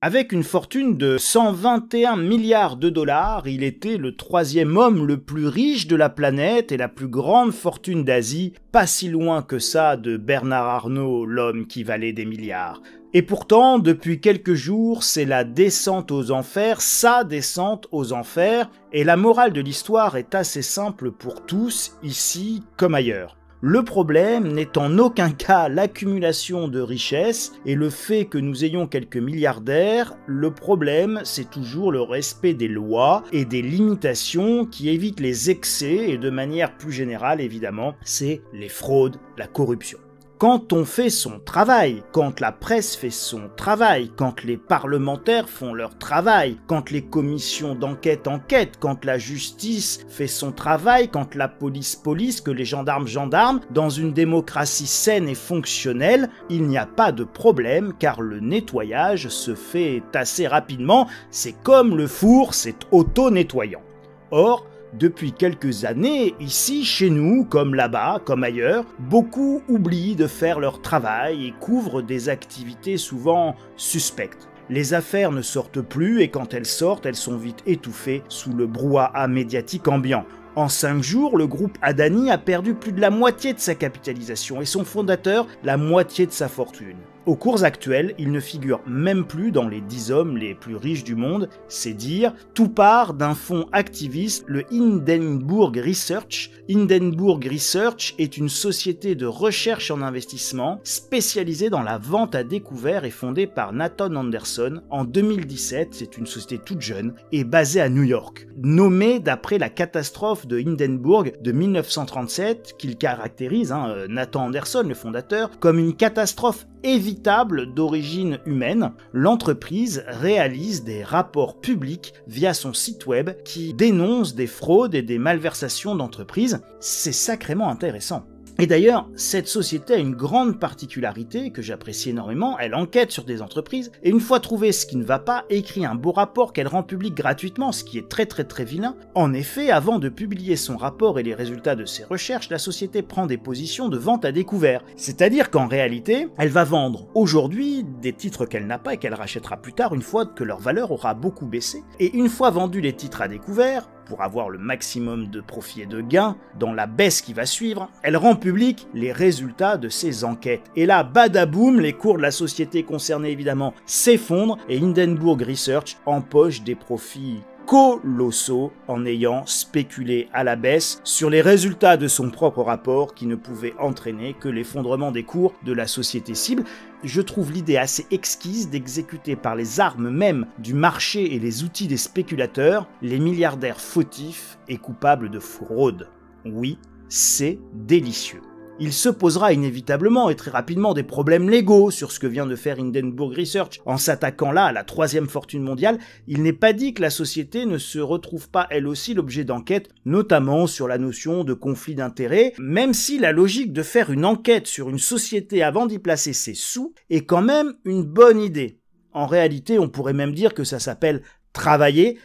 Avec une fortune de 121 milliards de dollars, il était le troisième homme le plus riche de la planète et la plus grande fortune d'Asie, pas si loin que ça de Bernard Arnault, l'homme qui valait des milliards. Et pourtant, depuis quelques jours, c'est la descente aux enfers, sa descente aux enfers, et la morale de l'histoire est assez simple pour tous, ici comme ailleurs. Le problème n'est en aucun cas l'accumulation de richesses et le fait que nous ayons quelques milliardaires, le problème c'est toujours le respect des lois et des limitations qui évitent les excès et de manière plus générale évidemment, c'est les fraudes, la corruption. Quand on fait son travail, quand la presse fait son travail, quand les parlementaires font leur travail, quand les commissions d'enquête enquêtent, quand la justice fait son travail, quand la police police, que les gendarmes gendarmes, dans une démocratie saine et fonctionnelle, il n'y a pas de problème car le nettoyage se fait assez rapidement, c'est comme le four, c'est auto-nettoyant. Or, depuis quelques années, ici, chez nous, comme là-bas, comme ailleurs, beaucoup oublient de faire leur travail et couvrent des activités souvent suspectes. Les affaires ne sortent plus et quand elles sortent, elles sont vite étouffées sous le brouhaha médiatique ambiant. En 5 jours, le groupe Adani a perdu plus de la moitié de sa capitalisation et son fondateur la moitié de sa fortune. Aux cours actuels, il ne figure même plus dans les 10 hommes les plus riches du monde, c'est dire, tout part d'un fonds activiste, le Hindenburg Research. Hindenburg Research est une société de recherche en investissement spécialisée dans la vente à découvert et fondée par Nathan Anderson en 2017, c'est une société toute jeune et basée à New York. Nommée d'après la catastrophe de Hindenburg de 1937, qu'il caractérise, Nathan Anderson, le fondateur, comme une catastrophe évitable d'origine humaine, l'entreprise réalise des rapports publics via son site web qui dénoncent des fraudes et des malversations d'entreprises. C'est sacrément intéressant. Et d'ailleurs, cette société a une grande particularité que j'apprécie énormément, elle enquête sur des entreprises, et une fois trouvé ce qui ne va pas, écrit un beau rapport qu'elle rend public gratuitement, ce qui est très vilain. En effet, avant de publier son rapport et les résultats de ses recherches, la société prend des positions de vente à découvert. C'est-à-dire qu'en réalité, elle va vendre aujourd'hui des titres qu'elle n'a pas et qu'elle rachètera plus tard une fois que leur valeur aura beaucoup baissé. Et une fois vendus les titres à découvert, pour avoir le maximum de profit et de gains dans la baisse qui va suivre, elle rend public les résultats de ses enquêtes. Et là, badaboum, les cours de la société concernée évidemment s'effondrent et Hindenburg Research empoche des profits colossaux en ayant spéculé à la baisse sur les résultats de son propre rapport qui ne pouvait entraîner que l'effondrement des cours de la société cible. Je trouve l'idée assez exquise d'exécuter par les armes même du marché et les outils des spéculateurs les milliardaires fautifs et coupables de fraude. Oui, c'est délicieux. Il se posera inévitablement et très rapidement des problèmes légaux sur ce que vient de faire Hindenburg Research. En s'attaquant là à la 3e fortune mondiale, il n'est pas dit que la société ne se retrouve pas elle aussi l'objet d'enquêtes, notamment sur la notion de conflit d'intérêts, même si la logique de faire une enquête sur une société avant d'y placer ses sous est quand même une bonne idée. En réalité, on pourrait même dire que ça s'appelle travailler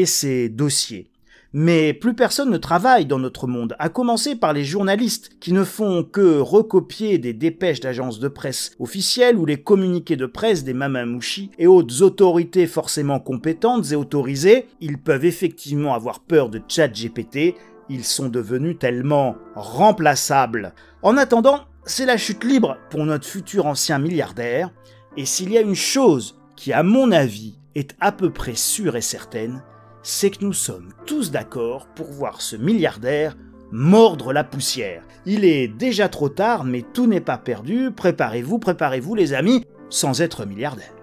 ses dossiers. Mais plus personne ne travaille dans notre monde, à commencer par les journalistes qui ne font que recopier des dépêches d'agences de presse officielles ou les communiqués de presse des mamamouchis et autres autorités forcément compétentes et autorisées. Ils peuvent effectivement avoir peur de ChatGPT, ils sont devenus tellement remplaçables. En attendant, c'est la chute libre pour notre futur ancien milliardaire, et s'il y a une chose qui, à mon avis, est à peu près sûre et certaine, c'est que nous sommes tous d'accord pour voir ce milliardaire mordre la poussière. Il est déjà trop tard, mais tout n'est pas perdu. Préparez-vous les amis, sans être milliardaire.